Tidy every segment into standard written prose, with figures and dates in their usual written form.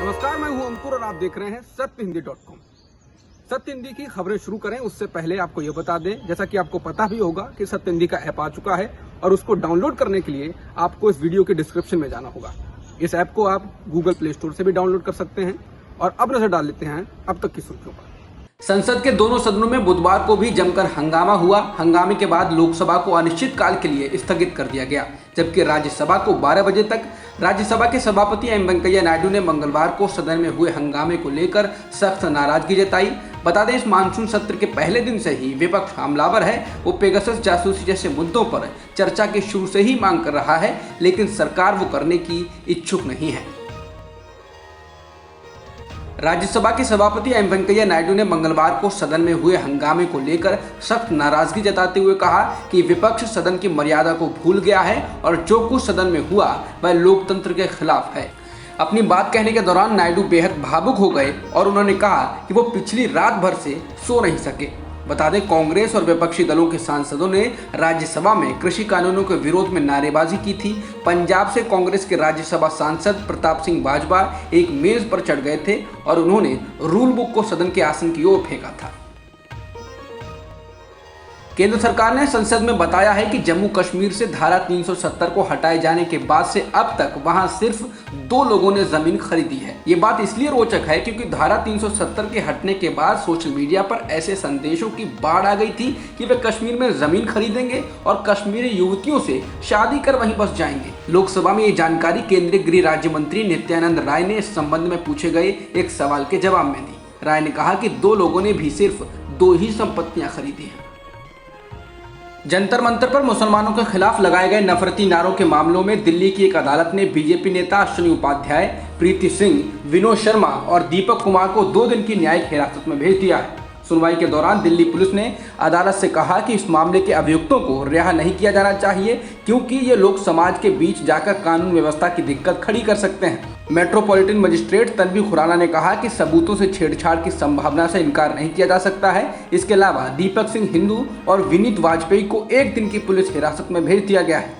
नमस्कार, मैं हूं अंकुर और आप देख रहे हैं सत्यहिंदी.com। सत्य हिंदी की खबरें शुरू करें उससे पहले आपको यह बता दें, जैसा कि आपको पता भी होगा कि सत्य हिंदी का ऐप आ चुका है और उसको डाउनलोड करने के लिए आपको इस वीडियो के डिस्क्रिप्शन में जाना होगा। इस ऐप को आप गूगल प्ले स्टोर से भी डाउनलोड कर सकते हैं। और अब नजर डाल लेते हैं अब तक की सुर्खियों पर। संसद के दोनों सदनों में बुधवार को भी जमकर हंगामा हुआ। हंगामे के बाद लोकसभा को अनिश्चितकाल के लिए स्थगित कर दिया गया, जबकि राज्यसभा को 12 बजे तक। राज्यसभा के सभापति एम वेंकैया नायडू ने मंगलवार को सदन में हुए हंगामे को लेकर सख्त नाराजगी जताई। बता दें, इस मानसून सत्र के पहले दिन से ही विपक्ष हमलावर है। वो पेगासस जासूसी जैसे मुद्दों पर चर्चा के शुरू से ही मांग कर रहा है, लेकिन सरकार वो करने की इच्छुक नहीं है। राज्यसभा के सभापति एम वेंकैया नायडू ने मंगलवार को सदन में हुए हंगामे को लेकर सख्त नाराजगी जताते हुए कहा कि विपक्ष सदन की मर्यादा को भूल गया है और जो कुछ सदन में हुआ वह लोकतंत्र के खिलाफ है। अपनी बात कहने के दौरान नायडू बेहद भावुक हो गए और उन्होंने कहा कि वो पिछली रात भर से सो नहीं सके। बता दें, कांग्रेस और विपक्षी दलों के सांसदों ने राज्यसभा में कृषि कानूनों के विरोध में नारेबाजी की थी। पंजाब से कांग्रेस के राज्यसभा सांसद प्रताप सिंह बाजवा एक मेज पर चढ़ गए थे और उन्होंने रूल बुक को सदन के आसन की ओर फेंका था। केंद्र सरकार ने संसद में बताया है कि जम्मू कश्मीर से धारा 370 को हटाए जाने के बाद से अब तक वहां सिर्फ 2 लोगों ने जमीन खरीदी है। ये बात इसलिए रोचक है क्योंकि धारा 370 के हटने के बाद सोशल मीडिया पर ऐसे संदेशों की बाढ़ आ गई थी कि वे कश्मीर में जमीन खरीदेंगे और कश्मीरी युवतियों से शादी कर वहीं बस जाएंगे। लोकसभा में ये जानकारी केंद्रीय गृह राज्य मंत्री नित्यानंद राय ने इस संबंध में पूछे गए एक सवाल के जवाब में दी। राय ने कहा कि 2 लोगों ने भी सिर्फ 2 ही संपत्तियां खरीदी हैं। जंतर मंतर पर मुसलमानों के खिलाफ लगाए गए नफरती नारों के मामलों में दिल्ली की एक अदालत ने बीजेपी नेता अश्विनी उपाध्याय, प्रीति सिंह, विनोद शर्मा और दीपक कुमार को 2 दिन की न्यायिक हिरासत में भेज दिया है। सुनवाई के दौरान दिल्ली पुलिस ने अदालत से कहा कि इस मामले के अभियुक्तों को रिहा नहीं किया जाना चाहिए क्योंकि ये लोग समाज के बीच जाकर कानून व्यवस्था की दिक्कत खड़ी कर सकते हैं। मेट्रोपॉलिटन मजिस्ट्रेट तन्वी खुराना ने कहा कि सबूतों से छेड़छाड़ की संभावना से इनकार नहीं किया जा सकता है। इसके अलावा दीपक सिंह हिंदू और विनीत वाजपेयी को 1 दिन की पुलिस हिरासत में भेज दिया गया है।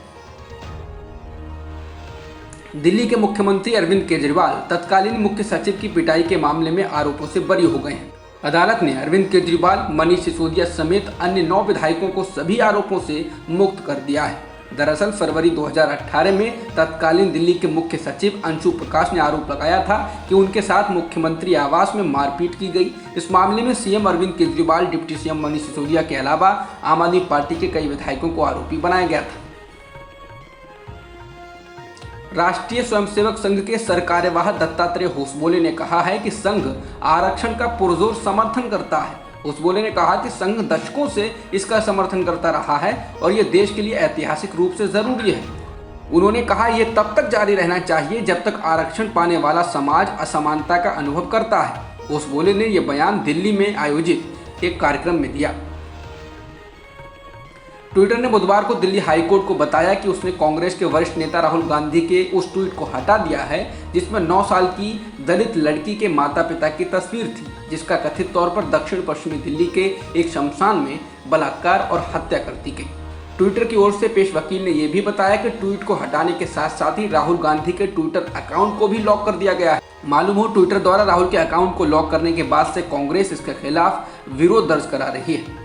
दिल्ली के मुख्यमंत्री अरविंद केजरीवाल तत्कालीन मुख्य सचिव की पिटाई के मामले में आरोपों से बरी हो गए हैं। अदालत ने अरविंद केजरीवाल, मनीष सिसोदिया समेत अन्य 9 विधायकों को सभी आरोपों से मुक्त कर दिया है। दरअसल फरवरी 2018 में तत्कालीन दिल्ली के मुख्य सचिव अंशु प्रकाश ने आरोप लगाया था कि उनके साथ मुख्यमंत्री आवास में मारपीट की गई। इस मामले में CM Arvind Kejriwal, deputy CM Manish Sisodia के अलावा आम आदमी पार्टी के कई विधायकों को आरोपी बनाया गया था। राष्ट्रीय स्वयंसेवक संघ के सरकार्यवाह दत्तात्रेय होसबोले ने कहा है कि संघ आरक्षण का पुरजोर समर्थन करता है। होसबोले ने कहा कि संघ दशकों से इसका समर्थन करता रहा है और यह देश के लिए ऐतिहासिक रूप से जरूरी है। उन्होंने कहा यह तब तक जारी रहना चाहिए जब तक आरक्षण पाने वाला समाज असमानता का अनुभव करता है। होसबोले ने यह बयान दिल्ली में आयोजित एक कार्यक्रम में दिया। ट्विटर ने बुधवार को दिल्ली हाईकोर्ट को बताया कि उसने कांग्रेस के वरिष्ठ नेता राहुल गांधी के उस ट्वीट को हटा दिया है जिसमें 9 साल की दलित लड़की के माता पिता की तस्वीर थी, जिसका कथित तौर पर दक्षिण पश्चिमी दिल्ली के एक शमशान में बलात्कार और हत्या कर दी गई। ट्विटर की ओर से पेश वकील ने यह भी बताया कि ट्वीट को हटाने के साथ साथ ही राहुल गांधी के ट्विटर अकाउंट को भी लॉक कर दिया गया है। मालूम हो, ट्विटर द्वारा राहुल के अकाउंट को लॉक करने के बाद से कांग्रेस इसके खिलाफ विरोध दर्ज करा रही है।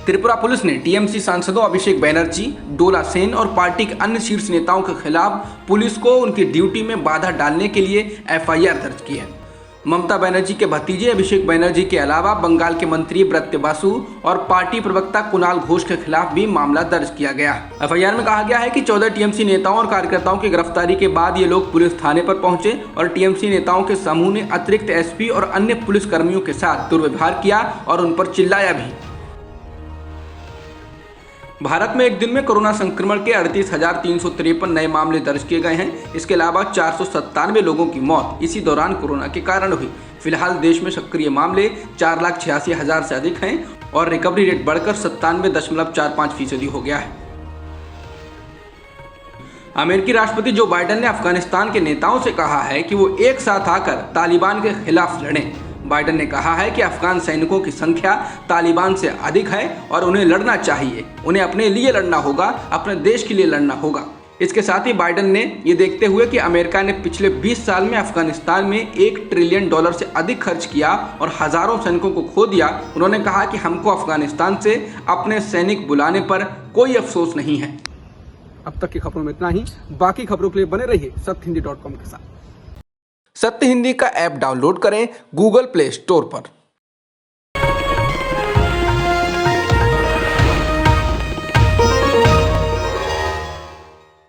त्रिपुरा पुलिस ने टीएमसी सांसदों अभिषेक बनर्जी, डोला सेन और पार्टी के अन्य शीर्ष नेताओं के खिलाफ पुलिस को उनकी ड्यूटी में बाधा डालने के लिए एफआईआर दर्ज की है। ममता बनर्जी के भतीजे अभिषेक बनर्जी के अलावा बंगाल के मंत्री ब्रत्य बासु और पार्टी प्रवक्ता कुणाल घोष के खिलाफ भी मामला दर्ज किया गया। एफआईआर में कहा गया है कि 14 टीएमसी नेताओं और कार्यकर्ताओं की गिरफ्तारी के बाद ये लोग पुलिस थाने पर पहुंचे और टीएमसी नेताओं के समूह ने अतिरिक्त एसपी और अन्य पुलिस कर्मियों के साथ दुर्व्यवहार किया और उन पर चिल्लाया भी। भारत में एक दिन में कोरोना संक्रमण के 38,353 नए मामले दर्ज किए गए हैं। इसके अलावा 497 लोगों की मौत इसी दौरान कोरोना के कारण हुई। फिलहाल देश में सक्रिय मामले 4,86,000 से अधिक हैं और रिकवरी रेट बढ़कर 97.45% हो गया है। अमेरिकी राष्ट्रपति जो बाइडेन ने अफगानिस्तान के नेताओं से कहा है कि वो एक साथ आकर तालिबान के खिलाफ लड़ें। बाइडेन ने कहा है कि अफगान सैनिकों की संख्या तालिबान से अधिक है और उन्हें लड़ना चाहिए। उन्हें अपने लिए लड़ना होगा, अपने देश के लिए लड़ना होगा। इसके साथ ही बाइडेन ने ये देखते हुए कि अमेरिका ने पिछले 20 साल में अफगानिस्तान में $1 ट्रिलियन से अधिक खर्च किया और हजारों सैनिकों को खो दिया, उन्होंने कहा कि हमको अफगानिस्तान से अपने सैनिक बुलाने पर कोई अफसोस नहीं है। अब तक की खबरों में इतना ही। बाकी खबरों के लिए बने रहिए सत्यहिंदी.com के साथ। सत्य हिंदी का ऐप डाउनलोड करें गूगल प्ले स्टोर पर।